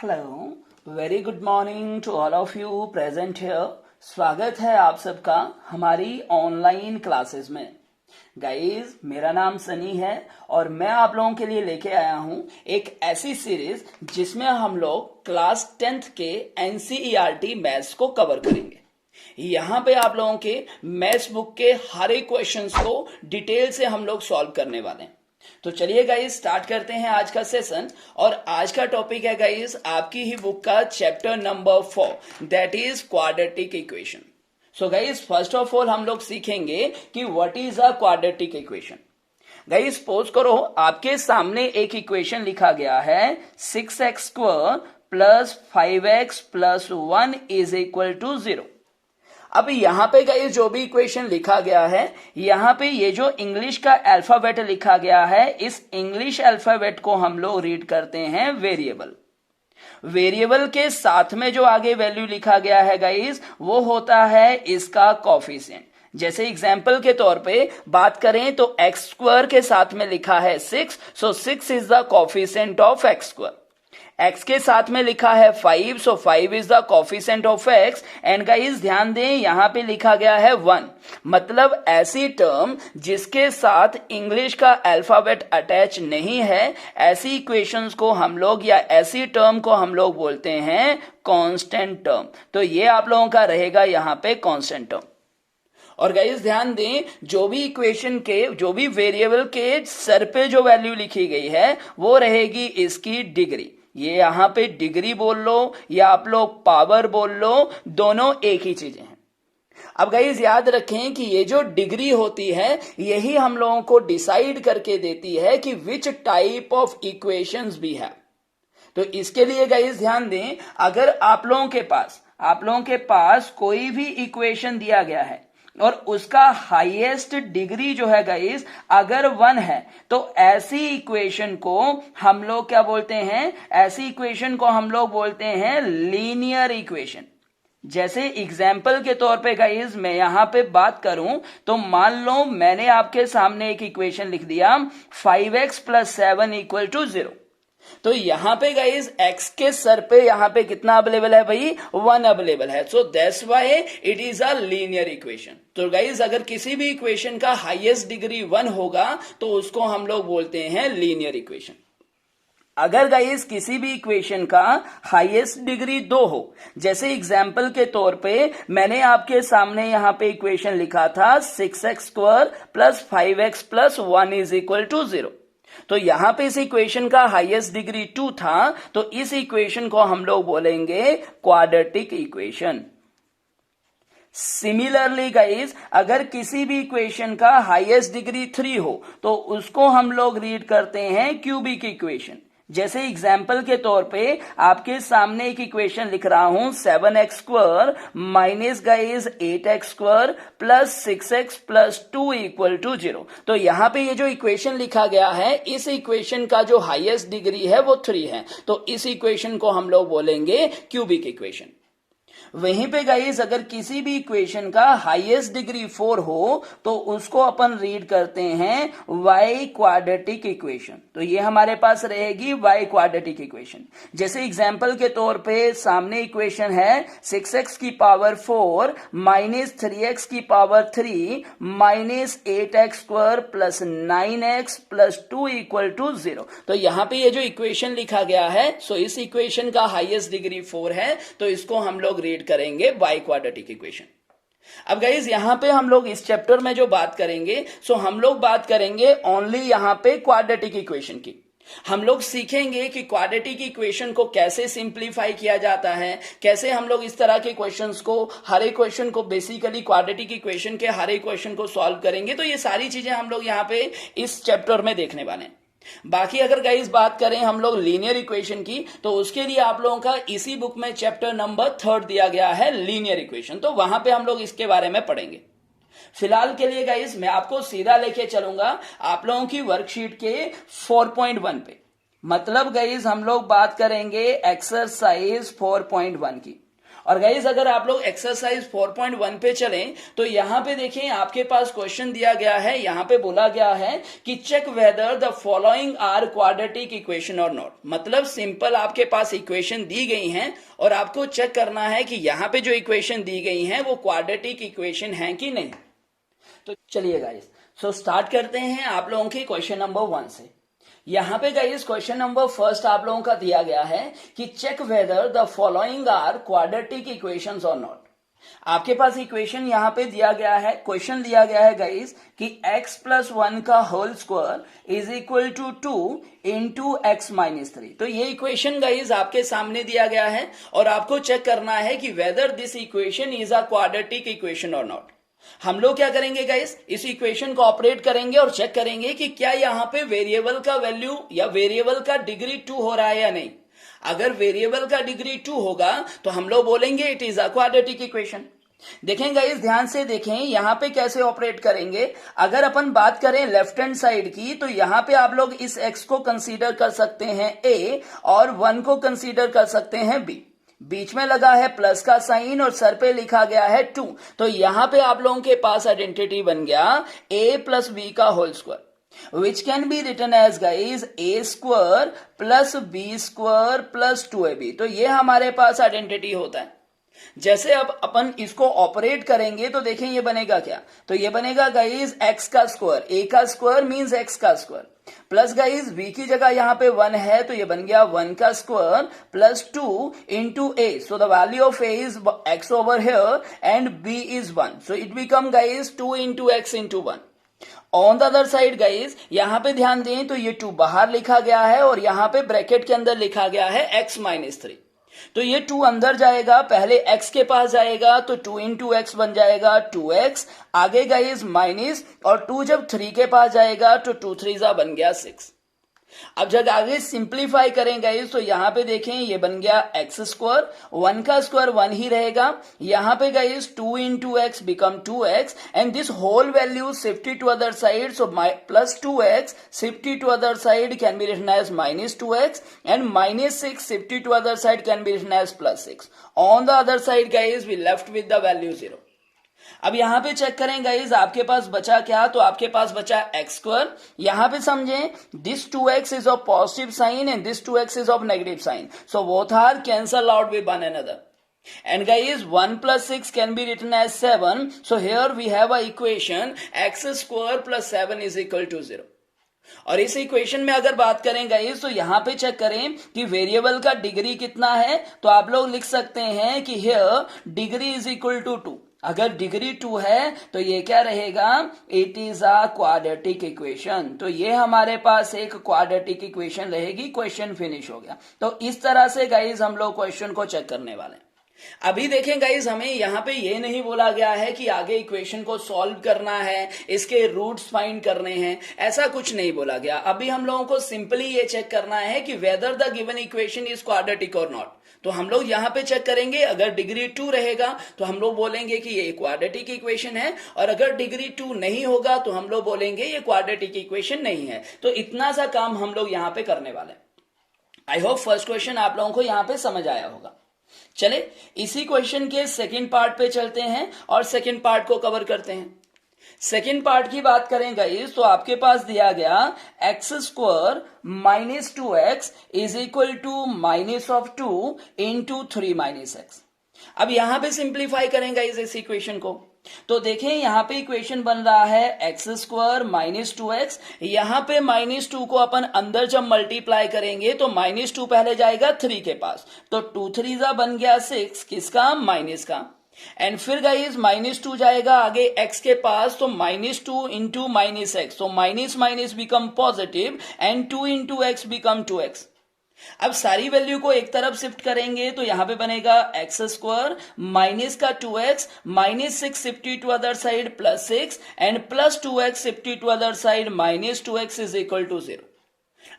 Hello, very good morning to all of you present here. स्वागत है आप सबका हमारी ऑनलाइन क्लासेस में। गाइस, मेरा नाम सनी है और मैं आप लोगों के लिए लेके आया हूं एक ऐसी सीरीज जिसमें हम लोग क्लास 10th के एनसीईआरटी मैथ्स को कवर करेंगे। यहां पे आप लोगों के मैथ्स बुक के हर एक क्वेश्चंस को डिटेल से हम लोग सॉल्व करने वाले हैं। तो चलिए गाइस, स्टार्ट करते हैं आज का सेशन। और आज का टॉपिक है गाइस आपकी ही बुक का chapter number 4, that is quadratic equation. So guys, first of all हम लोग सीखेंगे कि what is a quadratic equation. Guys, suppose करो आपके सामने एक इक्वेशन लिखा गया है 6x² plus 5x plus 1 is equal to 0। अब यहां पे गाइस जो भी इक्वेशन लिखा गया है, यहां पे ये जो इंग्लिश का अल्फाबेट लिखा गया है, इस इंग्लिश अल्फाबेट को हम लोग रीड करते हैं वेरिएबल। वेरिएबल के साथ में जो आगे वैल्यू लिखा गया है गाइस, वो होता है इसका कोफिशिएंट। जैसे एग्जाम्पल के तौर पे बात करें तो x² के साथ में लिखा है 6, सो 6 is the coefficient of x²। x के साथ में लिखा है 5, सो 5 is the coefficient of x। And guys ध्यान दें, यहां पे लिखा गया है 1, मतलब ऐसी टर्म जिसके साथ इंग्लिश का अल्फाबेट अटैच नहीं है, ऐसी इक्वेशंस को हम लोग या ऐसी टर्म को हम लोग बोलते हैं कांस्टेंट टर्म। तो ये आप लोगों का रहेगा यहां पे कांस्टेंट टर्म। और गाइस ध्यान दें, जो भी इक्वेशन के जो भी वेरिएबल के सर पे जो वैल्यू लिखी गई है वो रहेगी इसकी डिग्री। ये यहां पे डिग्री बोल लो या आप लोग पावर बोल लो, दोनों एक ही चीजें हैं। अब गाइस याद रखें कि ये जो डिग्री होती है यही हम लोगों को डिसाइड करके देती है कि विच टाइप ऑफ इक्वेशंस भी है। तो इसके लिए गाइस ध्यान दें, अगर आप लोगों के पास कोई भी इक्वेशन दिया गया है और उसका हाईएस्ट डिग्री जो है गाइस अगर 1 है, तो ऐसी इक्वेशन को हम लोग क्या बोलते हैं? ऐसी इक्वेशन को हम लोग बोलते हैं लीनियर इक्वेशन। जैसे एग्जाम्पल के तौर पे गाइस मैं यहां पे बात करूं तो मान लो मैंने आपके सामने एक इक्वेशन लिख दिया 5x प्लस 7 इक्वल टू 0। तो यहां पे गाइस x के सर पे यहां पे कितना अवेलेबल है भाई? 1 अवेलेबल है। So that's why it is a linear equation. तो गाइस अगर किसी भी इक्वेशन का हाईएस्ट डिग्री 1 होगा तो उसको हम लोग बोलते हैं लीनियर इक्वेशन। अगर गाइस किसी भी इक्वेशन का हाईएस्ट डिग्री 2 हो, जैसे एग्जाम्पल के तौर पे मैंने आपके सामने यहां पे इक्वेशन लिखा था 6x² plus 5x plus 1 is equal to 0। तो यहां पे इस इक्वेशन का हाईएस्ट डिग्री 2 था, तो इस इक्वेशन को हम लोग बोलेंगे क्वाड्रेटिक इक्वेशन। सिमिलरली गाइस, अगर किसी भी इक्वेशन का हाईएस्ट डिग्री 3 हो तो उसको हम लोग रीड करते हैं क्यूबिक इक्वेशन। जैसे एग्जाम्पल के तौर पे आपके सामने एक इक्वेशन लिख रहा हूं 7x² minus guys 8x² plus 6x plus 2 equal to 0। तो यहां पे ये जो इक्वेशन लिखा गया है, इस इक्वेशन का जो हाईएस्ट डिग्री है वो 3 है, तो इस इक्वेशन को हम लोग बोलेंगे क्यूबिक इक्वेशन। वहीं पे गाइस अगर किसी भी इक्वेशन का हाईएस्ट डिग्री 4 हो तो उसको अपन रीड करते हैं y क्वाड्रेटिक इक्वेशन। तो ये हमारे पास रहेगी y क्वाड्रेटिक इक्वेशन। जैसे एग्जांपल के तौर पे सामने इक्वेशन है 6x की पावर 4 माइनस 3x की power 3 minus 8x² plus 9x plus 2 equal to 0। तो यहां पे ये जो इक्वेशन लिखा गया है, सो इस इक्वेशन का हाईएस्ट डिग्री 4 है, तो इसको हम लोग रीड करेंगे y क्वाड्रेटिक इक्वेशन। अब गाइस यहां पे हम लोग इस चैप्टर में जो बात करेंगे, सो हम लोग बात करेंगे ओनली यहां पे क्वाड्रेटिक इक्वेशन की। हम लोग सीखेंगे कि क्वाड्रेटिक इक्वेशन को कैसे सिंप्लीफाई किया जाता है, कैसे हम लोग इस तरह के क्वेश्चंस को, हर एक क्वेश्चन को बेसिकली क्वाड्रेटिक इक्वेशन के हर एक क्वेश्चन को सॉल्व करेंगे। तो ये सारी चीजें हम लोग यहां पे इस चैप्टर में देखने वाले हैं। बाकी अगर गाइस बात करें हम लोग लीनियर इक्वेशन की, तो उसके लिए आप लोगों का इसी बुक में चैप्टर नंबर 3 दिया गया है लीनियर इक्वेशन, तो वहां पे हम लोग इसके बारे में पढ़ेंगे। फिलहाल के लिए गाइस मैं आपको सीधा लेके चलूंगा आप लोगों की वर्कशीट के 4.1 पे। मतलब गाइस हम लोग बात करेंगे एक्सरसाइज 4.1 की। और गाइज अगर आप लोग एक्सरसाइज 4.1 पे चलें तो यहां पे देखें आपके पास क्वेश्चन दिया गया है, यहां पे बोला गया है कि check whether the following are quadratic equation और नॉट। मतलब सिंपल आपके पास इक्वेशन दी गई हैं और आपको चेक करना है कि यहां पे जो इक्वेशन दी गई हैं वो क्वाड्रेटिक इक्वेशन है कि नहीं। तो चलिए गाइज सो स्टार्ट करते हैं आप लोगों के क्वेश्चन नंबर 1 से। यहां पे गाइस क्वेश्चन नंबर फर्स्ट आप लोगों का दिया गया है कि check whether the following are quadratic equations और नॉट। आपके पास इक्वेशन यहां पे दिया गया है, क्वेश्चन दिया गया है गाइस कि x प्लस 1 का whole square is equal to 2 into X minus 3। तो ये इक्वेशन गाइस आपके सामने दिया गया है और आपको चेक करना है कि whether this equation is a quadratic equation और नॉट। हम लोग क्या करेंगे गाइस, इस इक्वेशन को ऑपरेट करेंगे और चेक करेंगे कि क्या यहां पे वेरिएबल का वैल्यू या वेरिएबल का डिग्री 2 हो रहा है या नहीं। अगर वेरिएबल का डिग्री 2 होगा तो हम लोग बोलेंगे it is a quadratic equation. देखें गाइस, ध्यान से देखें यहां पे कैसे ऑपरेट करेंगे। अगर अपन बात करें लेफ्ट हैंड साइड की तो यहां पे आप लोग इस x को कंसीडर कर सकते हैं a और 1 को कंसीडर कर सकते हैं b। बीच में लगा है प्लस का साइन और सर पे लिखा गया है 2। तो यहां पे आप लोगों के पास आइडेंटिटी बन गया a प्लस बी का whole square, which can be written as guys a square plus B square plus 2ab। तो ये हमारे पास आइडेंटिटी होता है। जैसे अब अपन इसको ऑपरेट करेंगे तो देखें ये बनेगा क्या, तो ये बनेगा गाइज x का स्क्वायर, a का स्क्वायर मींस x का स्क्वायर, प्लस गाइज v की जगह यहां पे 1 है तो ये बन गया 1 का square plus 2 into a। So the value of a is x over here and b is 1, so it become guys 2 into x into 1। On the other side guys यहां पे ध्यान दें तो ये 2 बाहर लिखा गया है और यहां पे ब्रैकेट के अंदर लिखा गया है x माइनस 3। तो ये 2 अंदर जाएगा, पहले x के पास जाएगा तो 2 इंटू एक्स बन जाएगा 2x, आगे गाइज माइनस, और 2 जब 3 के पास जाएगा तो 2 3 बन गया 6। अब जब आगे सिंप्लीफाई करें गाइस तो यहां पे देखें ये बन गया एक्स स्क्वायर, 1 का स्क्वायर 1 ही रहेगा, यहां पे guys 2 into X become 2x and this whole value shifted to other side, so plus 2x shifted to other side can be written as minus 2x and minus 6 shifted to other side can be written as plus 6। On the other side guys we left with the value 0। अब यहां पे check करें guys आपके पास बचा क्या, तो आपके पास बचा एक्स स्क्वायर। यहां पे समझें this 2x is of positive sign and this 2x is of negative sign, so both are cancel out with one another and guys 1 plus 6 can be written as 7, so here we have a equation x square plus 7 is equal to 0। और इस equation में अगर बात करें guys तो यहां पे check करें कि वेरिएबल का डिग्री कितना है, तो आप लोग लिख सकते हैं कि here degree is equal to 2। अगर डिग्री 2 है तो ये क्या रहेगा, it is a quadratic equation. तो ये हमारे पास एक क्वाड्रेटिक इक्वेशन रहेगी। क्वेश्चन फिनिश हो गया। तो इस तरह से गाइस हम लोग क्वेश्चन को चेक करने वाले हैं। अभी देखें गाइस हमें यहां पे ये नहीं बोला गया है कि आगे इक्वेशन को सॉल्व करना है, इसके रूट्स फाइंड करने हैं, ऐसा कुछ नहीं बोला गया। अभी हम लोगों को सिंपली ये चेक करना है कि whether the given equation is quadratic और नॉट। तो हम लोग यहां पे चेक करेंगे, अगर डिग्री 2 रहेगा तो हम लोग बोलेंगे कि ये क्वाड्रेटिक इक्वेशन है, और अगर डिग्री 2 नहीं होगा तो हम लोग बोलेंगे ये क्वाड्रेटिक इक्वेशन नहीं है। तो इतना सा काम हम लोग यहां पे करने वाले हैं। आई होप फर्स्ट क्वेश्चन आप लोगों को यहां पे समझ आया होगा। चले इसी क्वेश्चन के सेकंड पार्ट पे चलते हैं और सेकंड पार्ट को कवर करते हैं। सेकंड पार्ट की बात करें गाइस तो आपके पास दिया गया x square minus 2x is equal to minus of 2 into 3 minus x. अब यहां पे सिंप्लीफाई करें गाइस इस इक्वेशन को, तो देखें यहां पे इक्वेशन बन रहा है एक्स स्क्वायर माइनस 2x। यहां पे माइनस 2 को अपन अंदर जब मल्टीप्लाई करेंगे तो माइनस 2 पहले जाएगा 3 के पास, तो 2 3 बन गया 6, किसका, माइनस का। एंड फिर गाइस माइनस 2 जाएगा आगे x के पास, तो माइनस 2 इंटू माइनस एक्स, तो minus minus become positive and 2 into X become 2x। अब सारी वैल्यू को एक तरफ शिफ्ट करेंगे तो यहां पे बनेगा एक्स स्क्वायर माइनस का 2x minus 6 shifted to other side plus 6 and plus 2x shifted to other side minus 2x is equal to 0।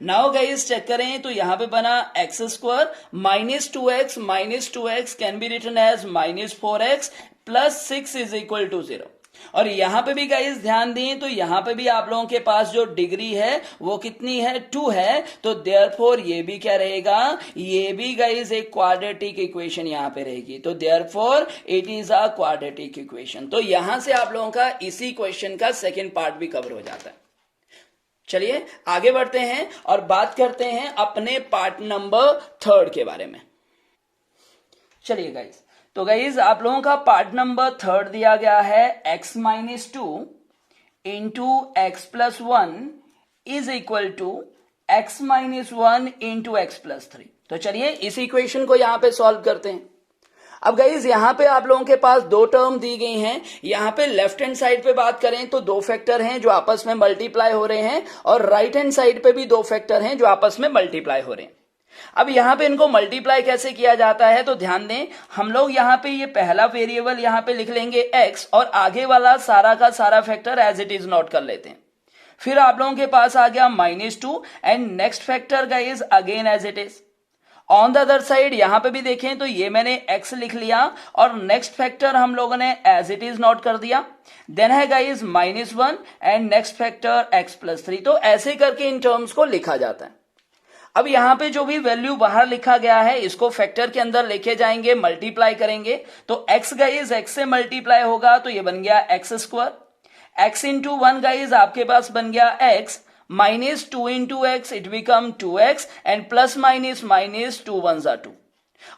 Now guys check करें तो यहां पे बना x square minus 2x can be written as minus 4x plus 6 is equal to 0। और यहां पे भी guys ध्यान दें तो यहां पे भी आप लोगों के पास जो डिग्री है वो कितनी है, 2 है। तो देयरफॉर ये भी क्या रहेगा, ये भी गाइस एक क्वाड्रेटिक इक्वेशन यहां पे रहेगी। तो therefore it is a quadratic equation. तो यहां से आप लोगों का इसी क्वेश्चन का सेकेंड पार्ट भी कवर हो जाता है। चलिए आगे बढ़ते हैं और बात करते हैं अपने पार्ट नंबर 3 के बारे में। चलिए गाइस, तो गाइज आप लोगों का पार्ट नंबर 3 दिया गया है x-2 into x plus 1 is equal to x-1 into x plus 3। तो चलिए इस इक्वेशन को यहां पे सॉल्व करते हैं। अब गाइज यहां पे आप लोगों के पास दो टर्म दी गई हैं। यहां पे लेफ्ट हैंड साइड पे बात करें तो दो फैक्टर हैं जो आपस में मल्टीप्लाई हो रहे हैं, और राइट हैंड साइड पे भी दो फैक्टर हैं जो आपस में मल्टीप्लाई हो रहे हैं। अब यहां पे इनको मल्टीप्लाई कैसे किया जाता है, तो ध्यान दें, हम लोग यहां पे ये पहला वेरिएबल यहां पे लिख लेंगे x, और आगे वाला सारा का सारा factor as it is note कर लेते हैं। फिर आप लोगों के पास आ गया -2 and next factor guys again as it is. On the other side यहां पे भी देखें तो ये मैंने x लिख लिया और नेक्स्ट फैक्टर हम लोगों ने एज इट इज नोट कर दिया। देन है guys -1 and next factor x plus 3। तो ऐसे करके इन टर्म्स को लिखा जाता है। अब यहां पे जो भी वैल्यू बाहर लिखा गया है इसको फैक्टर के अंदर लेके जाएंगे, मल्टीप्लाई करेंगे। तो x गाइज x से मल्टीप्लाई होगा तो ये बन गया x²। x इंटू 1 गाइज आपके पास बन गया x, -2 into x it become 2x and plus minus 2 1s are 2।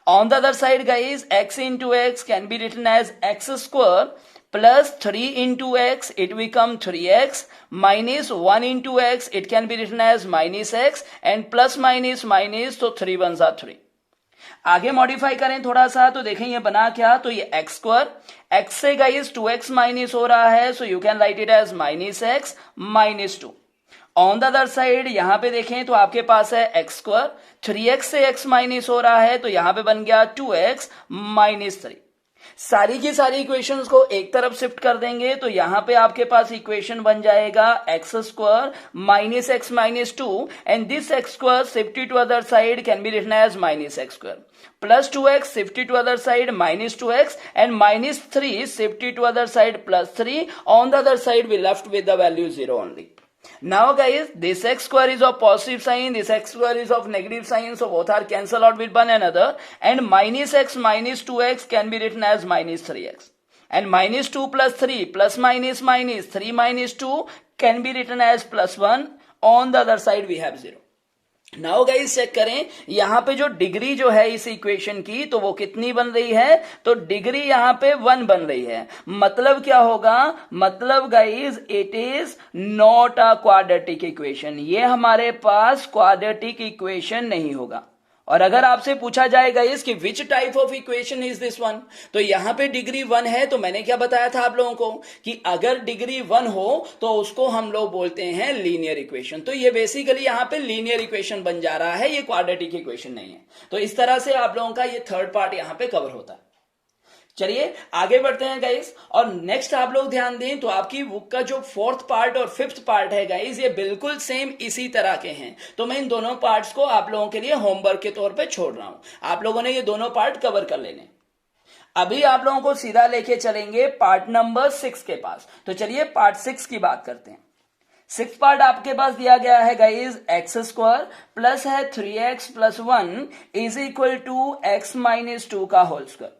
On the other side guys, x into x can be written as x square plus 3 into x it become 3x minus 1 into x it can be written as minus x and plus minus तो 3 1s are 3। आगे modify करें थोड़ा सा तो देखें ये बना क्या, तो ये x², x से गाइस 2x माइनस हो रहा है so you can write it as -x -2। On the other side यहां पे देखें तो आपके पास है x², 3x से x माइनस हो रहा है तो यहां पे बन गया 2x -3। सारी की सारी इक्वेशंस को एक तरफ शिफ्ट कर देंगे तो यहां पे आपके पास इक्वेशन बन जाएगा x² -x -2 and this x² shifted to other side can be written as -x² plus 2x shifted to other side -2x and -3 shifted to other side +3। on the other side we left with the value 0 only। Now guys, this x² is of positive sign, this x² is of negative sign, so both are cancel out with one another and -x -2x can be written as -3x and -2 plus 3 plus minus 3 -2 can be written as +1। on the other side we have 0। Now guys check करें यहां पे जो degree जो है इस equation की तो वो कितनी बन रही है, तो डिग्री यहां पे 1 बन रही है। मतलब क्या होगा, मतलब guys it is not a quadratic equation, ये हमारे पास क्वाड्रेटिक इक्वेशन नहीं होगा। और अगर आपसे पूछा जाएगा इसकी which type of equation is this one, तो यहां पे डिग्री 1 है तो मैंने क्या बताया था आप लोगों को कि अगर डिग्री 1 हो तो उसको हम लोग बोलते हैं लीनियर इक्वेशन। तो ये बेसिकली यहां पे लीनियर इक्वेशन बन जा रहा है, ये क्वाड्रेटिक इक्वेशन नहीं है। तो इस तरह से आप लोगों का ये थर्ड पार्ट यहां पे कवर होता है। चलिए आगे बढ़ते हैं गाइस, और नेक्स्ट आप लोग ध्यान दें तो आपकी बुक का जो 4th पार्ट और 5th पार्ट है गाइस ये बिल्कुल सेम इसी तरह के हैं। तो मैं इन दोनों पार्ट्स को आप लोगों के लिए होमवर्क के तौर पे छोड़ रहा हूं, आप लोगों ने ये दोनों पार्ट कवर कर लेने। अभी आप लोगों को सीधा लेके चलेंगे पार्ट नंबर 6 के पास। तो चलिए पार्ट 6 की बात करते हैं। 6th पार्ट आपके पास दिया गया है गाइज x² प्लस है 3x plus 1 is equal to x -2 का होल स्क्वायर।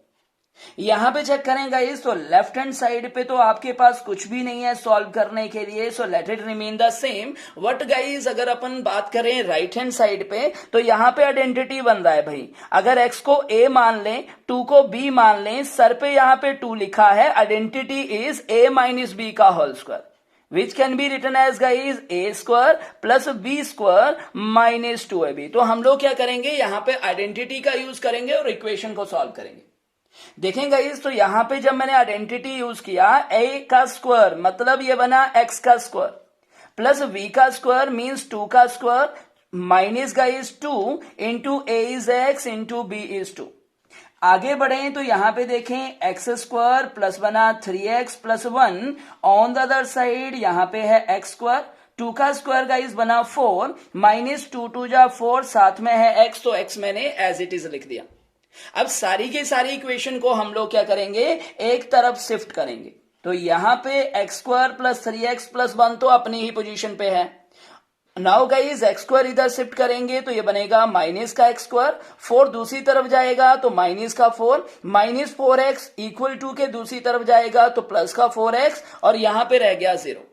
यहां पे चेक करें गाइस तो लेफ्ट हैंड साइड पे तो आपके पास कुछ भी नहीं है सॉल्व करने के लिए, so let it remain the same. What guys अगर अपन बात करें राइट हैंड साइड पे तो यहां पे आइडेंटिटी बन रहा है भाई, अगर x को a मान लें 2 को b मान लें, सर पे यहां पे 2 लिखा है, identity is a minus b का whole square which can be written as guys a² plus b² minus 2ab। तो हम लोग क्या करेंगे यहां पे आइडेंटिटी का यूज करेंगे और इक्वेशन को सॉल्व करेंगे। देखें गाइस तो यहां पे जब मैंने आइडेंटिटी यूज किया a का स्क्वायर मतलब ये बना x का स्क्वायर प्लस v का स्क्वायर मींस 2 का square minus guys 2 into a is x into b is 2। आगे बढ़े तो यहां पे देखें x² प्लस बना 3x plus 1, on the other side यहां पे है x², 2 का स्क्वायर गाइस बना 4 माइनस 2 2 जा 4 साथ में है x, तो x मैंने एज इट इज लिख दिया। अब सारी की सारी इक्वेशन को हम लोग क्या करेंगे एक तरफ शिफ्ट करेंगे। तो यहां पे x square plus 3x plus 1 तो अपनी ही पोजीशन पे है। नाउ गाइज एक्स स्क्वायर इधर शिफ्ट करेंगे तो ये बनेगा माइनस का एक्स स्क्वायर, 4 दूसरी तरफ जाएगा तो माइनस का 4, माइनस 4x इक्वल टू के दूसरी तरफ जाएगा तो प्लस का 4x और यहां पे रह गया 0।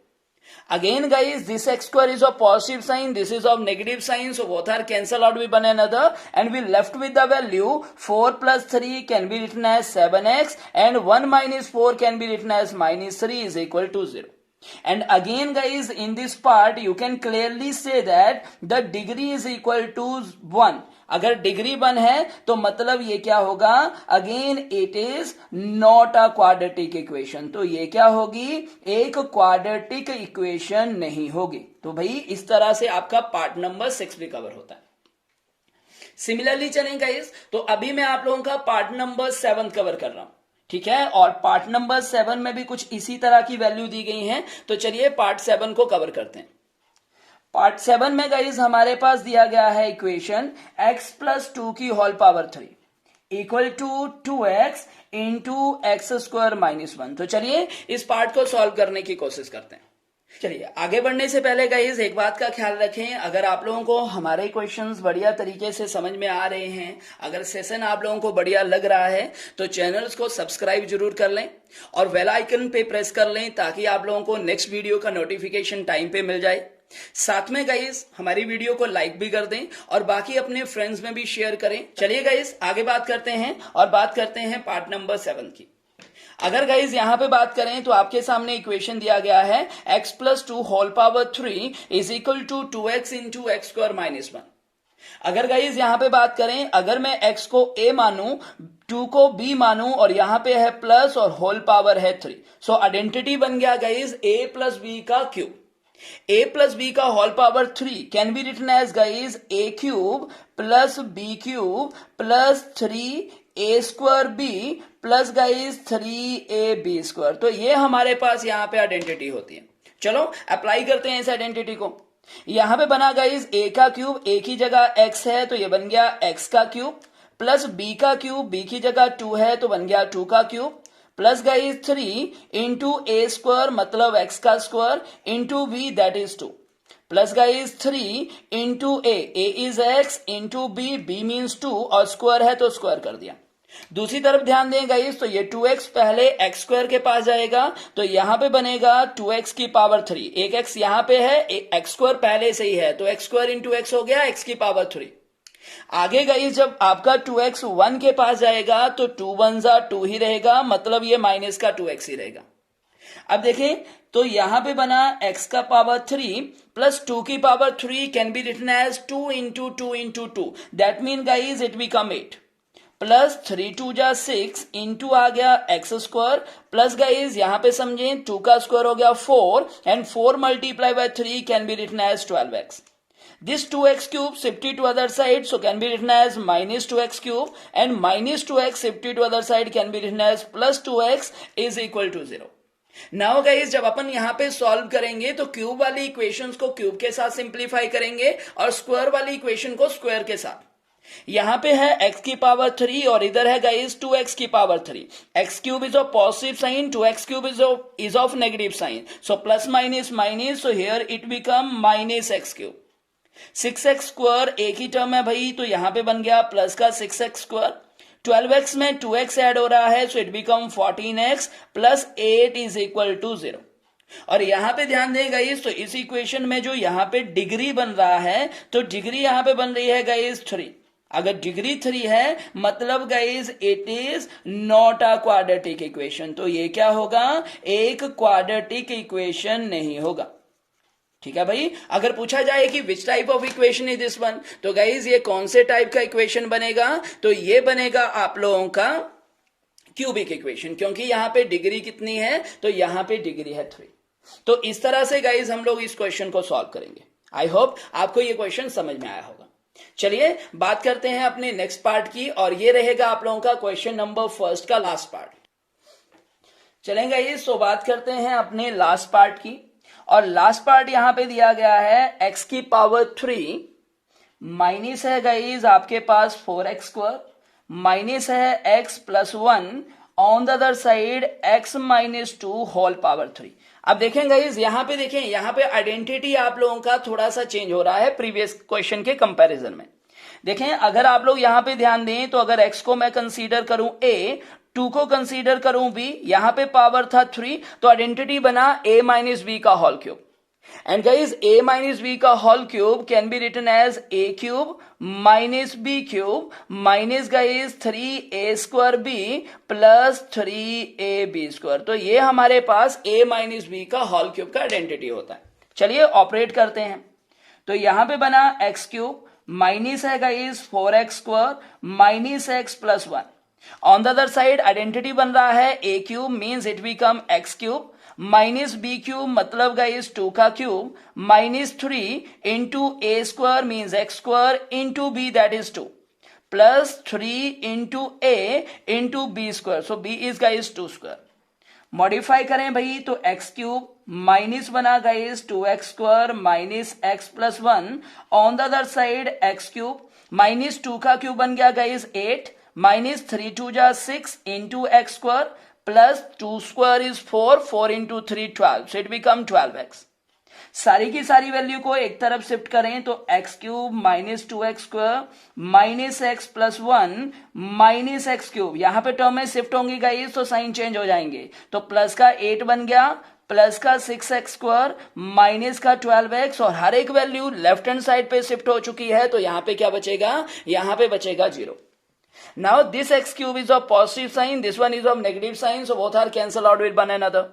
Again guys, this x square is of positive sign, this is of negative sign, so both are cancelled out with one another and we left with the value 4 plus 3 can be written as 7x and 1 minus 4 can be written as minus 3 is equal to 0. And again guys, in this part you can clearly say that the degree is equal to 1. अगर degree 1 है तो मतलब ये क्या होगा, again it is not a quadratic equation, तो ये क्या होगी, एक क्वाड्रेटिक इक्वेशन नहीं होगी। तो भाई इस तरह से आपका पार्ट नंबर 6 भी कवर होता है। सिमिलरली चलेंगे गाइस, तो अभी मैं आप लोगों का पार्ट नंबर 7 कवर कर रहा हूं, ठीक है, और पार्ट नंबर 7 में भी कुछ इसी तरह की वैल्यू दी गई हैं, तो चलिए पार्ट 7 को कवर करते हैं। पार्ट 7 में गाइज हमारे पास दिया गया है इक्वेशन x प्लस 2 की whole power 3 equal to 2x into x square minus 1। तो चलिए इस पार्ट को सॉल्व करने की कोशिश करते हैं। चलिए आगे बढ़ने से पहले गाइज एक बात का ख्याल रखें, अगर आप लोगों को हमारे क्वेश्चंस बढ़िया तरीके से समझ में आ रहे हैं, अगर सेशन आप लोगों को बढ़िया लग रहा है तो चैनल्स को सब्सक्राइब जरूर कर लें और बेल आइकन पे प्रेस कर लें ताकि आप लोगों को नेक्स्ट वीडियो का नोटिफिकेशन टाइम पे मिल जाए। साथ में गाइस हमारी वीडियो को लाइक भी कर दें और बाकी अपने फ्रेंड्स में भी शेयर करें। चलिए गाइस आगे बात करते हैं और बात करते हैं पार्ट नंबर 7 की। अगर गाइज यहां पे बात करें तो आपके सामने इक्वेशन दिया गया है x plus 2 whole power 3 is equal to 2x into x square minus 1। अगर गाइज यहां पे बात करें, अगर मैं x को a मानूं, 2 को b मानूं और यहां पे है प्लस और होल पावर है 3, सो आइडेंटिटी बन गया गाइज a प्लस b का क्यूब। a प्लस बी का whole power 3 can be written as guys a cube plus b cube plus 3a square b plus guys 3ab square. तो ये हमारे पास यहां पे आइडेंटिटी होती है। चलो अप्लाई करते हैं इस आइडेंटिटी को। यहां पे बना गाइज a का क्यूब, a की जगह x है तो ये बन गया x का क्यूब, प्लस b का क्यूब, b की जगह 2 है तो बन गया 2 का cube, plus guys 3 into a square मतलब x का square into b that is 2, plus guys 3 into a is x into b means 2 और स्क्वायर है तो स्क्वायर कर दिया। दूसरी तरफ ध्यान दें गाइज, तो ये 2x पहले x स्क्वायर के पास जाएगा तो यहां पे बनेगा 2x की पावर 3, एक x यहां पे है, x स्क्वायर पहले से ही है तो x स्क्वायर इंटू x हो गया x की पावर 3। आगे गाइज जब आपका 2x 1 के पास जाएगा तो 2 1 जा 2 ही रहेगा, मतलब ये माइनस का 2x ही रहेगा। अब देखें तो यहां पे बना x का पावर 3 प्लस 2 की power 3 can be written as 2 into 2 into 2, that mean guys it become 8 plus 3 2 जा 6 इंटू आ गया एक्स स्क्वायर, प्लस गाइज यहां पे समझें 2 का स्क्वायर हो गया 4 and 4 multiply by 3 can be written as 12x। This 2x cube shifted to other side so can be written as minus 2x cube and minus 2x shifted to other side can be written as plus 2x is equal to 0. Now guys जब अपन यहां पे solve करेंगे तो cube वाली equations को cube के साथ simplify करेंगे और स्क्वायर वाली इक्वेशन को स्क्वायर के साथ। यहां पे है x की पावर 3 और इधर है गाइज 2x की power 3, x cube is of positive sign, 2x cube is of negative sign, so plus minus minus, so here it become minus x cube. 6x square एक ही टर्म है भाई तो यहां पे बन गया प्लस का 6x स्क्वायर, 12x में 2x ऐड हो रहा है so it become 14x plus 8 is equal to 0। और यहां पे ध्यान दें गाइस, तो इस इक्वेशन में जो यहां पे डिग्री बन रहा है तो डिग्री यहां पे बन रही है गाइस 3। अगर डिग्री 3 है मतलब guys it is not a quadratic equation, तो ये क्या होगा, एक क्वाड्रेटिक इक्वेशन नहीं होगा। ठीक है भाई। अगर पूछा जाए कि which type of equation is this one, तो गाइज ये कौन से टाइप का इक्वेशन बनेगा, तो ये बनेगा आप लोगों का क्यूबिक इक्वेशन, क्योंकि यहां पे डिग्री कितनी है, तो यहां पे डिग्री है 3। तो इस तरह से गाइज हम लोग इस क्वेश्चन को सॉल्व करेंगे। आई होप आपको ये क्वेश्चन समझ में आया होगा। चलिए बात करते हैं अपने नेक्स्ट पार्ट की, और ये रहेगा आप लोगों का क्वेश्चन नंबर 1 का लास्ट पार्ट। चलेंगे ये, सो बात करते हैं अपने लास्ट पार्ट की, और लास्ट पार्ट यहां पे दिया गया है x की पावर 3 माइनस है गाइज आपके पास 4x स्क्वायर, माइनस है x plus 1 on the other side x minus 2 whole power 3। अब देखें गाइस, यहां पे देखें, यहां पे आइडेंटिटी आप लोगों का थोड़ा सा चेंज हो रहा है प्रीवियस क्वेश्चन के कंपैरिजन में। देखें, अगर आप लोग यहां पे ध्यान दें तो अगर x को मैं कंसीडर करूं a, 2 को कंसीडर करूं b, यहां पे पावर था 3, तो आइडेंटिटी बना a माइनस b का whole cube. And guys a minus b का whole cube can be written as a cube minus b cube minus guys 3a square b plus 3ab square. तो ये हमारे पास a minus b का whole cube का identity होता है। चलिए ऑपरेट करते हैं। तो यहां पे बना x क्यूब माइनस है guys 4x square minus x plus 1। On the other side identity बन रहा है a cube means it become x cube minus b cube मतलब गाइज 2 का cube minus 3 into a square means x square into b that is 2 plus 3 into a into b square. So b is guys 2 square. Modify करें भाई तो x cube minus बना guys 2x square minus x plus 1। On the other side x cube minus 2 का cube बन गया guys 8 minus 3 2 जा 6 into x square plus 2 square is 4, 4 into 3 12, so it become 12x। सारी की सारी वैल्यू को एक तरफ शिफ्ट करें तो x cube minus 2x square minus x plus 1 minus x cube, यहां पे टर्म में शिफ्ट होंगी गाइस तो साइन चेंज हो जाएंगे। तो प्लस का 8 बन गया प्लस का 6x स्क्वायर माइनस का 12x, और हर एक वैल्यू लेफ्ट हैंड साइड पे शिफ्ट हो चुकी है तो यहां पे क्या बचेगा, यहां पे बचेगा 0। Now this x cube is of positive sign, this one is of negative sign, so both are cancelled out with one another.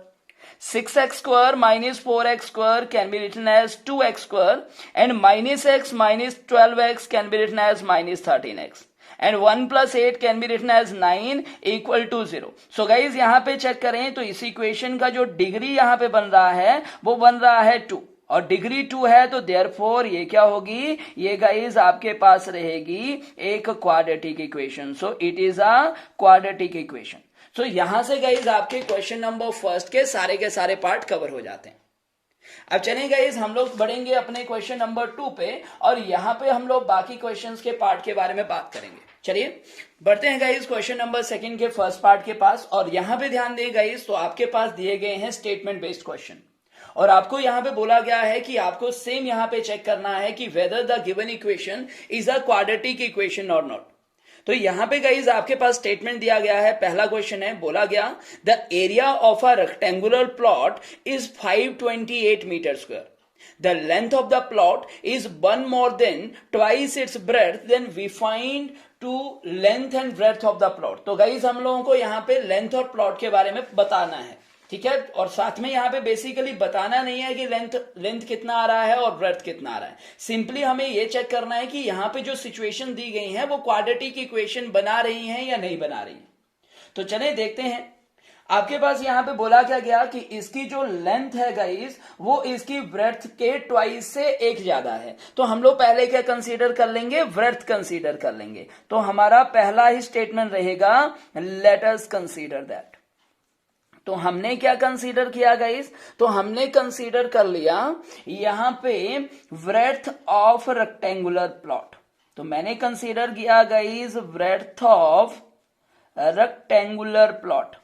6x square minus 4x square can be written as 2x square and minus x minus 12x can be written as minus 13x and 1 plus 8 can be written as 9 equal to 0. So guys यहाँ पे check करें तो इस equation का जो degree यहाँ पे बन रहा है वो बन रहा है 2 और डिग्री 2 है तो देयरफॉर ये क्या होगी, ये गाइज आपके पास रहेगी एक quadratic equation. So it is a quadratic equation. So यहां से गाइज आपके क्वेश्चन नंबर फर्स्ट के सारे पार्ट कवर हो जाते हैं। अब चलें गाइज हम लोग बढ़ेंगे अपने क्वेश्चन नंबर 2 पे और यहां पे हम लोग बाकी क्वेश्चंस के पार्ट के बारे में बात करेंगे। चलिए बढ़ते हैं गाइज क्वेश्चन नंबर 2 के फर्स्ट पार्ट के पास, और यहां पे ध्यान दें गाइज तो आपके पास दिए गए हैं स्टेटमेंट बेस्ड क्वेश्चन और आपको यहां पे बोला गया है कि आपको सेम यहां पे चेक करना है कि whether the given equation is a quadratic equation और नॉट। तो यहां पे गाइज आपके पास स्टेटमेंट दिया गया है, पहला क्वेश्चन है, बोला गया the area of a rectangular plot is 528 metre square, the length of the plot is 1 more than twice its breadth, then we find to length and breadth of the plot। तो guys हम लोगों को यहां पे length और plot के बारे में बताना है, ठीक है, और साथ में यहां पे बेसिकली बताना नहीं है कि लेंथ कितना आ रहा है और ब्रेड्थ कितना आ रहा है। सिंपली हमें यह चेक करना है कि यहां पे जो सिचुएशन दी गई है वो क्वाड्रेटिक इक्वेशन बना रही हैं या नहीं बना रही है। तो चलें देखते हैं। आपके पास यहां पे बोला क्या गया कि इसकी जो लेंथ है गाइस वो इसकी ब्रेड्थ के ट्वाइस से एक ज्यादा है। तो हम लोग पहले क्या कंसीडर कर लेंगे, ब्रेड्थ कंसीडर कर लेंगे। तो हमारा पहला ही स्टेटमेंट रहेगा लेट अस कंसीडर दैट। तो हमने क्या कंसीडर किया गाइस, तो हमने कंसीडर कर लिया यहां पे ब्रेड्थ ऑफ रेक्टेंगुलर प्लॉट। तो मैंने कंसीडर किया guys breadth of rectangular plot.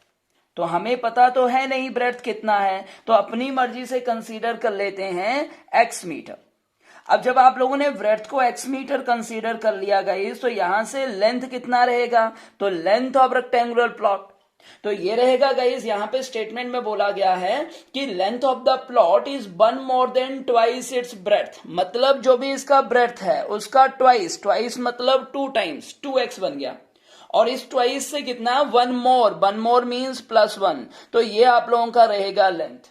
तो हमें पता तो है नहीं ब्रेड्थ कितना है, तो अपनी मर्जी से कंसीडर कर लेते हैं x मीटर। अब जब आप लोगों ने ब्रेड्थ को x मीटर कंसीडर कर लिया गाइस तो यहां से लेंथ कितना रहेगा, तो लेंथ ऑफ रेक्टेंगुलर प्लॉट तो ये रहेगा गाइस, यहां पे स्टेटमेंट में बोला गया है कि length of the plot is 1 more than twice its breadth, मतलब जो भी इसका ब्रेड्थ है उसका ट्वाइस मतलब 2 times 2x बन गया, और इस ट्वाइस से कितना 1 more मीन्स +1, तो ये आप लोगों का रहेगा लेंथ।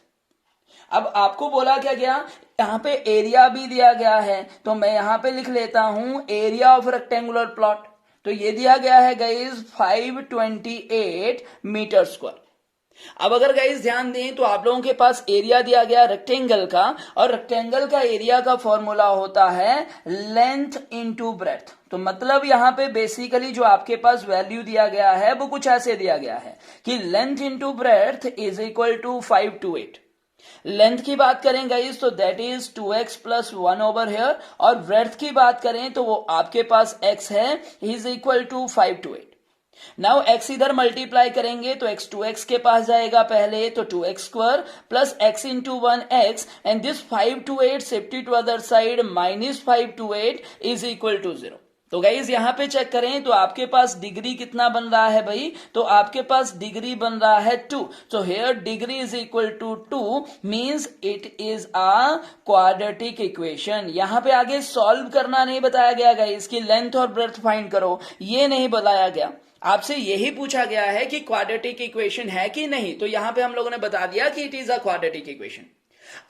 अब आपको बोला क्या गया, यहां पे एरिया भी दिया गया है तो मैं यहां पे लिख लेता हूं एरिया ऑफ रेक्टेंगुलर प्लॉट। तो ये दिया गया है गाइज 528 मीटर स्क्वायर। अब अगर गाइज ध्यान दें तो आप लोगों के पास एरिया दिया गया रेक्टेंगल का, और रेक्टेंगल का एरिया का फॉर्मूला होता है लेंथ इनटू ब्रेड्थ। तो मतलब यहां पे बेसिकली जो आपके पास वैल्यू दिया गया है वो कुछ ऐसे दिया गया है कि length into breadth is equal to 528। Length की बात करें गाइस तो that is 2x plus 1 over here, और ब्रेड्थ की बात करें तो वो आपके पास x है is equal to 528। Now x इधर मल्टीप्लाई करेंगे तो x 2x के पास जाएगा पहले, तो 2x square plus x into 1x and this 5 to 8 shift to other side minus 5 to 8 is equal to 0। तो गाइज यहां पे चेक करें तो आपके पास डिग्री कितना बन रहा है भाई, तो आपके पास डिग्री बन रहा है 2। So here degree is equal to 2 means it is a quadratic equation. यहां पे आगे सॉल्व करना नहीं बताया गया गाइज कि लेंथ और ब्रेड्थ फाइंड करो, ये नहीं बताया गया। आपसे यही पूछा गया है कि क्वाड्रेटिक इक्वेशन है कि नहीं, तो यहां पे हम लोगों ने बता दिया कि it is a quadratic equation.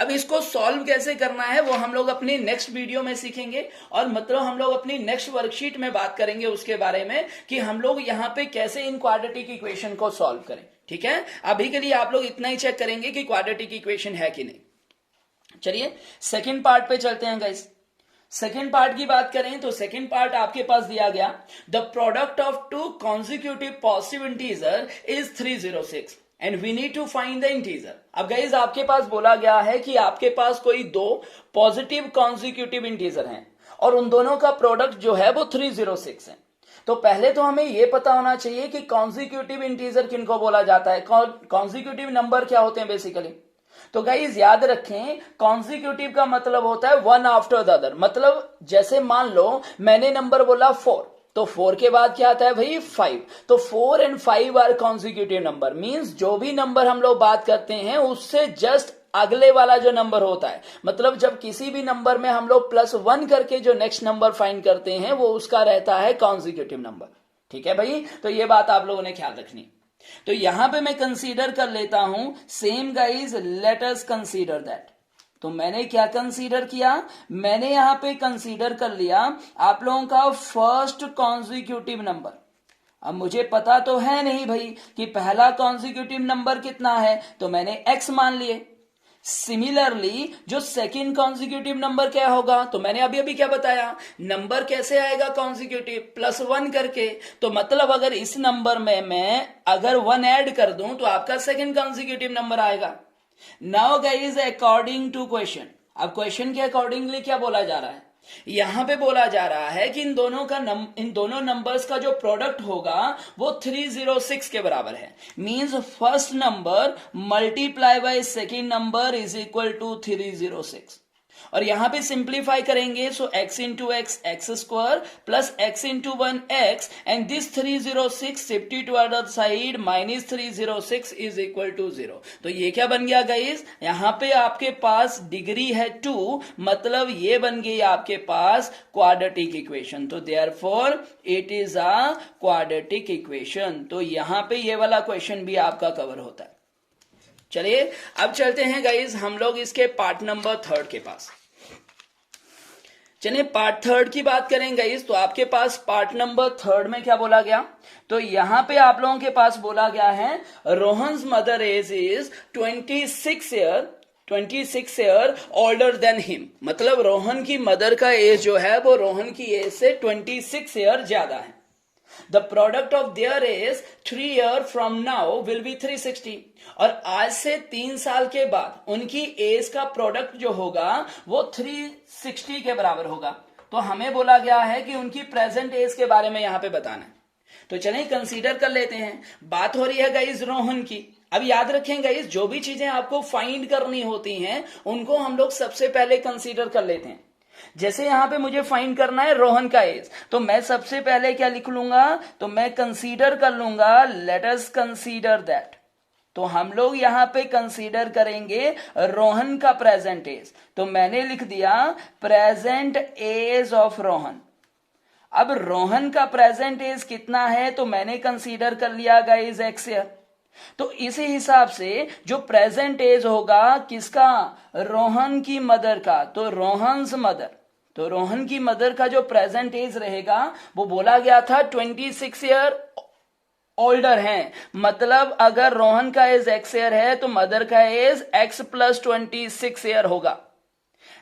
अब इसको सॉल्व कैसे करना है वो हम लोग अपनी नेक्स्ट वीडियो में सीखेंगे, और मतलब हम लोग अपनी नेक्स्ट वर्कशीट में बात करेंगे उसके बारे में कि हम लोग यहां पे कैसे इन क्वाड्रेटिक इक्वेशन को सॉल्व करें। ठीक है, अभी के लिए आप लोग इतना ही चेक करेंगे कि क्वाड्रेटिक इक्वेशन है कि नहीं। चलिए सेकेंड पार्ट पे चलते हैं गाइस। सेकेंड पार्ट की बात करें तो सेकेंड पार्ट आपके पास दिया गया, the product of two consecutive positive integer is 306 and we need to find the integer. अब गाइज आपके पास बोला गया है कि आपके पास कोई दो पॉजिटिव कॉन्जिक्यूटिव इंटीजर हैं और उन दोनों का प्रोडक्ट जो है वो 306 है। तो पहले तो हमें यह पता होना चाहिए कि कॉन्जिक्यूटिव इंटीजर किनको बोला जाता है, कॉन्जिक्यूटिव नंबर क्या होते हैं बेसिकली। तो गाइज याद रखें, कॉन्जिक्यूटिव का मतलब होता है वन आफ्टर द अदर। मतलब जैसे मान लो मैंने नंबर बोला 4, तो 4 के बाद क्या आता है भाई 5, तो 4 and 5 are consecutive number. Means जो भी नंबर हम लोग बात करते हैं उससे जस्ट अगले वाला जो नंबर होता है, मतलब जब किसी भी नंबर में हम लोग +1 करके जो नेक्स्ट नंबर फाइंड करते हैं वो उसका रहता है कॉन्जिक्यूटिव नंबर। ठीक है भाई, तो ये बात आप लोगों ने ख्याल रखनी। तो यहां पे मैं कंसीडर कर लेता हूं same guys, let us consider that. तो मैंने क्या कंसीडर किया, मैंने यहां पे कंसीडर कर लिया आप लोगों का फर्स्ट कॉन्जिक्यूटिव नंबर। अब मुझे पता तो है नहीं भाई कि पहला कॉन्जिक्यूटिव नंबर कितना है, तो मैंने x मान लिए। सिमिलरली जो सेकंड कॉन्जिक्यूटिव नंबर क्या होगा, तो मैंने अभी अभी क्या बताया, नंबर कैसे आएगा कॉन्जिक्यूटिव, +1 करके। तो मतलब अगर इस नंबर में मैं अगर 1 ऐड कर दूं तो आपका सेकंड कॉन्जिक्यूटिव नंबर आएगा। Now guys according to question, अब क्वेश्चन के अकॉर्डिंगली क्या बोला जा रहा है, यहां पे बोला जा रहा है कि इन दोनों नंबर्स का जो प्रोडक्ट होगा वो 306 के बराबर है। Means first number multiply by second number is equal to 306। और यहां पे सिंप्लीफाई करेंगे so x into X X square plus x into 1x and this 306 shifted to other side minus 306 is equal to 0। तो ये क्या बन गया guys, यहां पे आपके पास डिग्री है 2, मतलब ये बन गई आपके पास क्वाड्रेटिक इक्वेशन। तो therefore it is a quadratic equation. तो यहां पे ये वाला क्वेश्चन भी आपका कवर होता है। चलिए अब चलते हैं गाइज हम लोग इसके पार्ट नंबर 3 के पास। चलिए पार्ट 3 की बात करें गाइज, तो आपके पास पार्ट नंबर 3 में क्या बोला गया, तो यहां पे आप लोगों के पास बोला गया है Rohan's mother age is 26 year older than him. मतलब रोहन की मदर का एज जो है वो रोहन की एज से 26 ईयर ज्यादा है। The product of their age 3 year from now will be 360। और आज से 3 साल के बाद उनकी एज का प्रोडक्ट जो होगा वो 360 के बराबर होगा। तो हमें बोला गया है कि उनकी प्रेजेंट एज के बारे में यहां पे बताना है। तो चलिए कंसीडर कर लेते हैं। बात हो रही है गाइज रोहन की। अब याद रखें गाइज, जो भी चीजें आपको फाइंड करनी होती हैं उनको हम लोग सबसे पहले कंसीडर कर लेते हैं। जैसे यहां पे मुझे फाइंड करना है रोहन का एज, तो मैं सबसे पहले क्या लिख लूंगा, तो मैं कंसीडर कर लूंगा लेट अस कंसीडर दैट। तो हम लोग यहां पे कंसीडर करेंगे रोहन का प्रेजेंट एज। तो मैंने लिख दिया प्रेजेंट एज ऑफ रोहन। अब रोहन का प्रेजेंट एज कितना है, तो मैंने कंसीडर कर लिया गाइस x ईयर। तो इसी हिसाब से जो प्रेजेंट एज होगा किसका, रोहन की मदर का, तो रोहन्स मदर, तो रोहन की मदर का जो प्रेजेंट एज रहेगा वो बोला गया था 26 ईयर ओल्डर है। मतलब अगर रोहन का एज x ईयर है तो मदर का एज x + 26 ईयर होगा।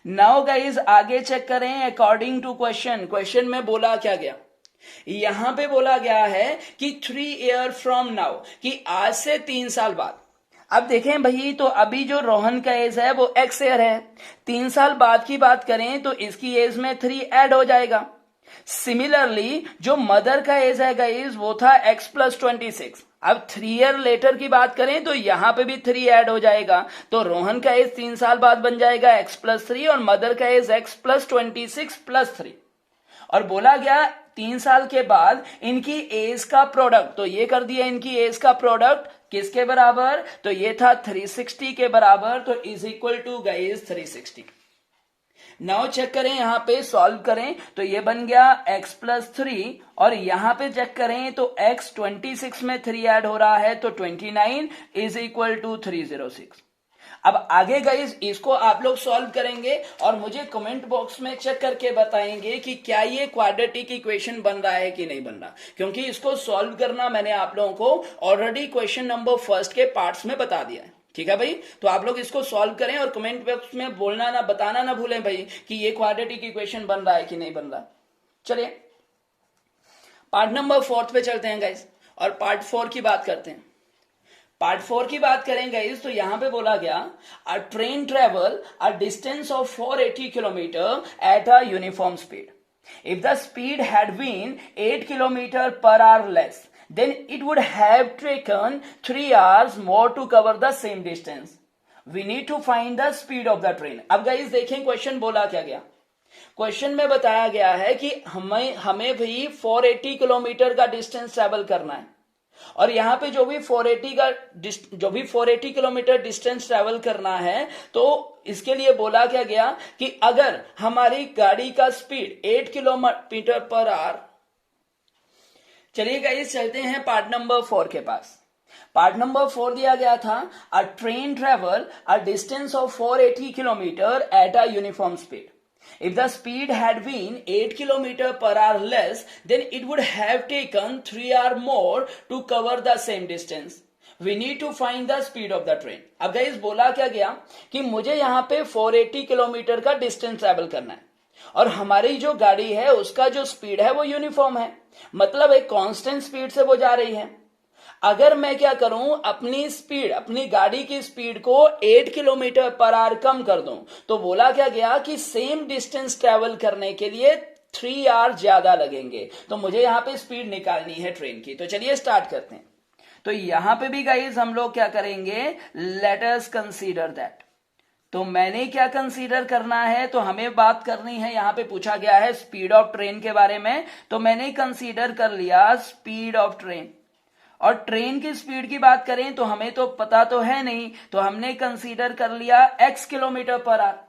नाउ गाइज आगे चेक करें अकॉर्डिंग टू क्वेश्चन में बोला क्या गया, यहां पे बोला गया है कि 3 ईयर फ्रॉम नाउ, कि आज से 3 साल बाद। अब देखें भाई, तो अभी जो रोहन का एज है वो x ईयर है, 3 साल बाद की बात करें तो इसकी एज में 3 ऐड हो जाएगा। सिमिलरली जो मदर का एज है गाइस वो था x प्लस 26। अब 3 ईयर लेटर की बात करें तो यहां पे भी 3 ऐड हो जाएगा, तो रोहन का एज 3 साल बाद बन जाएगा x प्लस 3 और मदर का एज x प्लस 26 प्लस 3। और बोला गया 3 साल के बाद इनकी एज का प्रोडक्ट, तो ये कर दिया इनकी एज का प्रोडक्ट किसके बराबर, तो ये था 360 के बराबर, तो is equal to guys 360। Now check करें, यहां पे सॉल्व करें तो ये बन गया x प्लस 3 और यहां पे चेक करें तो x 26 में 3 ऐड हो रहा है तो 29 इज इक्वल टू 306। अब आगे गाइस इसको आप लोग सॉल्व करेंगे और मुझे कमेंट बॉक्स में चेक करके बताएंगे कि क्या ये क्वाड्रेटिक इक्वेशन बन रहा है कि नहीं बन रहा, क्योंकि इसको सॉल्व करना मैंने आप लोगों को ऑलरेडी क्वेश्चन नंबर फर्स्ट के पार्ट्स में बता दिया है। ठीक है भाई, तो आप लोग इसको सॉल्व करें और कमेंट बॉक्स में बोलना ना, बताना ना भूलें भाई कि ये क्वाड्रेटिक इक्वेशन बन रहा है कि नहीं बन रहा। चलिए पार्ट नंबर 4 पे चलते हैं गाइस और पार्ट 4 की बात करते हैं। पार्ट 4 की बात करें गाइस तो यहां पे बोला गया a train travel a distance of 480 kilometre at a uniform speed. If the speed had been 8 kilometre per hour less, then it would have taken 3 hours more to cover the same distance. We need to find the speed of the train. अब guys देखें question बोला क्या गया। Question में बताया गया है कि हमें भी 480 किलोमीटर का डिस्टेंस ट्रेवल करना है और यहां पे जो भी 480 किलोमीटर डिस्टेंस ट्रेवल करना है, तो इसके लिए बोला क्या गया कि अगर हमारी गाड़ी का स्पीड 8 किलोमीटर पर आवर। चलिए गाइस चलते हैं पार्ट नंबर 4 के पास। पार्ट नंबर 4 दिया गया था अ train travel a distance of 480 kilometre at a uniform speed. If the speed had been 8 kilometer per hour less, then it would have taken 3 hours more to cover the same distance. We need to find the speed of the train. अब guys बोला क्या गया कि मुझे यहां पे 480 kilometre का distance travel करना है और हमारी जो गाड़ी है उसका जो स्पीड है वो यूनिफॉर्म है, मतलब एक कांस्टेंट स्पीड से वो जा रही है। अगर मैं क्या करूं, अपनी स्पीड, अपनी गाड़ी की स्पीड को 8 किलोमीटर पर आवर कम कर दूं, तो बोला क्या गया कि सेम डिस्टेंस ट्रेवल करने के लिए 3 आवर ज्यादा लगेंगे। तो मुझे यहां पे स्पीड निकालनी है ट्रेन की। तो चलिए स्टार्ट करते हैं। तो यहां पे भी गाइस हम लोग क्या करेंगे, लेट अस कंसीडर दैट। तो मैंने क्या कंसीडर करना है, तो हमें बात करनी है, यहां पे पूछा गया है स्पीड ऑफ ट्रेन के बारे में, तो मैंने कंसीडर कर लिया स्पीड ऑफ ट्रेन। और ट्रेन की स्पीड की बात करें तो हमें तो पता तो है नहीं, तो हमने कंसीडर कर लिया x किलोमीटर पर आवर।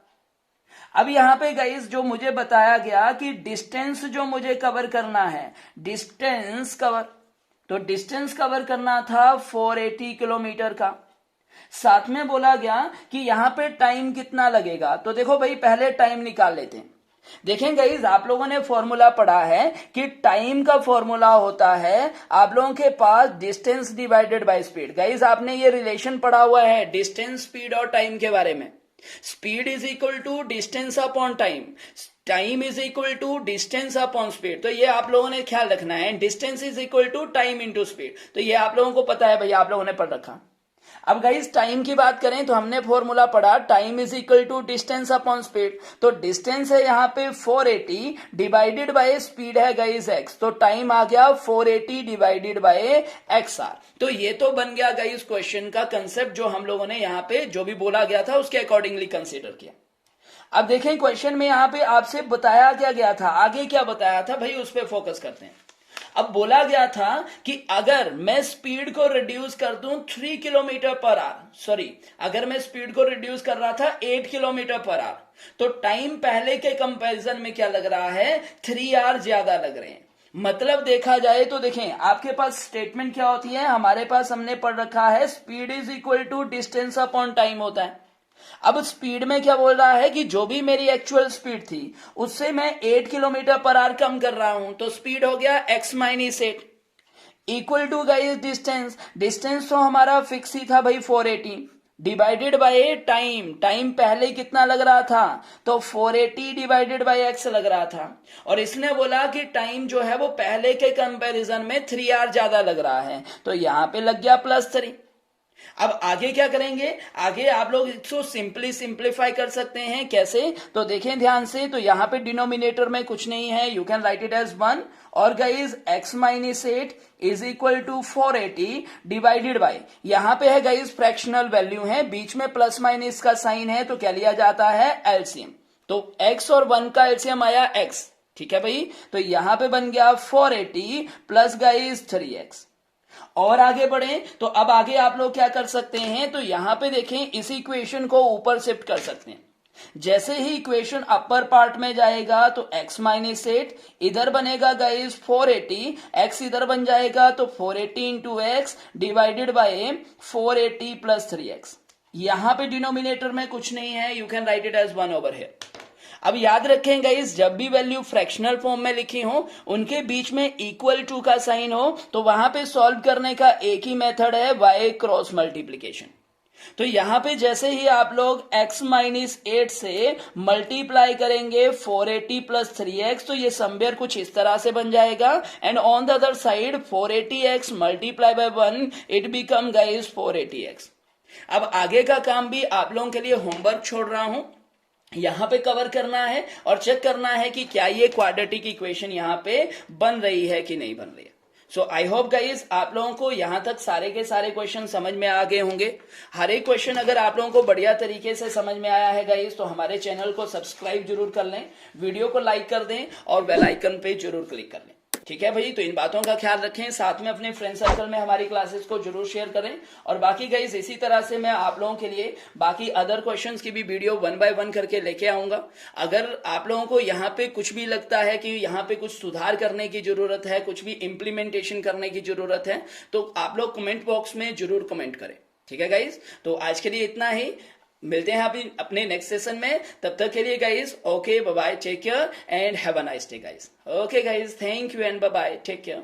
अब यहां पे गाइस जो मुझे बताया गया कि डिस्टेंस जो मुझे कवर करना है, डिस्टेंस कवर, तो डिस्टेंस कवर करना था 480 किलोमीटर का। साथ में बोला गया कि यहां पे टाइम कितना लगेगा, तो देखो भाई पहले टाइम निकाल लेते हैं। देखें गाइस आप लोगों ने फॉर्मूला पढ़ा है कि टाइम का फॉर्मूला होता है आप लोगों के पास distance divided by speed. Guys आपने ये रिलेशन पढ़ा हुआ है डिस्टेंस, स्पीड और टाइम के बारे में। Speed is equal to distance upon time, time is equal to distance upon speed. तो ये आप लोगों ने ख्याल रखना है, distance is equal to time into speed. तो ये आप लोगों को पता है भैया, आप लोगों ने पढ़ रखा। अब गाइस टाइम की बात करें तो हमने फॉर्मूला पढ़ा time is equal to distance upon speed. तो डिस्टेंस है यहाँ पे 480 डिवाइडेड बाय स्पीड है गाइस x, तो टाइम आ गया 480 डिवाइडेड बाय xr। तो ये तो बन गया गाइस क्वेश्चन का कंसेप्ट, जो हम लोगों ने यहाँ पे जो भी बोला गया था उसके अकॉर्डिंगली कंसिडर किया। अब देखें क्वेश्चन में यहाँ पे आपसे बताया क्या गया था, आगे क्या बताया था भाई, उस पर फोकस करते हैं। अब बोला गया था कि अगर मैं स्पीड को रिड्यूस कर दूं 3 किलोमीटर पर आवर, सॉरी अगर मैं स्पीड को रिड्यूस कर रहा था 8 किलोमीटर पर आवर, तो टाइम पहले के कंपैरिजन में क्या लग रहा है, 3 आवर ज्यादा लग रहे हैं। मतलब देखा जाए तो देखें आपके पास स्टेटमेंट क्या होती है, हमारे पास हमने पढ़ रखा है speed is equal to distance upon time होता है। अब स्पीड में क्या बोल रहा है कि जो भी मेरी एक्चुअल स्पीड थी उससे मैं 8 किलोमीटर पर आवर कम कर रहा हूं, तो स्पीड हो गया x minus 8 equal to guys distance, distance तो हमारा फिक्स ही था भाई 480 डिवाइडेड बाय टाइम, टाइम पहले कितना लग रहा था, तो 480 डिवाइडेड बाय x लग रहा था। और इसने बोला कि टाइम जो है वो पहले के कंपैरिजन में 3 आवर ज्यादा लग रहा है, तो यहां पे लग गया +3। अब आगे क्या करेंगे, आगे आप लोग इसको सिंप्लीफाई कर सकते हैं। कैसे, तो देखें ध्यान से, तो यहां पे डिनोमिनेटर में कुछ नहीं है, you can write it as 1। और guys x minus 8 is equal to 480 divided by, यहां पे है गाइज फ्रैक्शनल वैल्यू है, बीच में प्लस माइनस का साइन है, तो क्या लिया जाता है, एलसीएम। तो x और 1 का एलसीएम आया x, ठीक है भाई। तो यहां पे बन गया 480 प्लस गाइज 3x। और आगे बढ़े तो अब आगे आप लोग क्या कर सकते हैं, तो यहां पे देखें इस इक्वेशन को ऊपर शिफ्ट कर सकते हैं। जैसे ही इक्वेशन अपर पार्ट में जाएगा तो x माइनस 8 इधर बनेगा गाइस 480, x इधर बन जाएगा तो 480 into x divided by 480 plus 3x। यहां पे डिनोमिनेटर में कुछ नहीं है, you can write it as 1 over here. अब याद रखें गाइस, जब भी वैल्यू फ्रैक्शनल फॉर्म में लिखी हो, उनके बीच में इक्वल टू का साइन हो, तो वहां पे सॉल्व करने का एक ही मेथड है, y क्रॉस मल्टीप्लीकेशन। तो यहां पे जैसे ही आप लोग x माइनस 8 से मल्टीप्लाई करेंगे 480 प्लस 3x, तो ये समवेयर कुछ इस तरह से बन जाएगा। And on the other side 480x multiply by 1, it become guys 480x। अब आगे का काम भी आप लोगों के लिए होमवर्क छोड़ रहा हूं, यहां पे कवर करना है और चेक करना है कि क्या ये क्वाड्रेटिक इक्वेशन यहां पे बन रही है कि नहीं बन रही है। सो आई होप गाइज आप लोगों को यहां तक सारे के सारे क्वेश्चन समझ में आ गए होंगे। हर एक क्वेश्चन अगर आप लोगों को बढ़िया तरीके से समझ में आया है गाइज, तो हमारे चैनल को सब्सक्राइब जरूर कर लें, वीडियो को लाइक कर दें और बेल आइकन पे जरूर क्लिक कर लें। ठीक है भाई, तो इन बातों का ख्याल रखें, साथ में अपने फ्रेंड सर्कल में हमारी क्लासेस को जरूर शेयर करें। और बाकी गाइस इसी तरह से मैं आप लोगों के लिए बाकी अदर क्वेश्चंस की भी वीडियो 1 बाय 1 करके लेके आऊंगा। अगर आप लोगों को यहाँ पे कुछ भी लगता है कि यहाँ पे कुछ सुधार करने की जरूरत है, कुछ भी इम्प्लीमेंटेशन करने की जरूरत है, तो आप लोग कमेंट बॉक्स में जरूर कमेंट करें। ठीक है गाइज, तो आज के लिए इतना ही, मिलते हैं अभी अपने नेक्स्ट सेशन में। तब तक के लिए guys okay, bye bye, take care and have a nice day guys. Okay guys, thank you and bye bye, take care.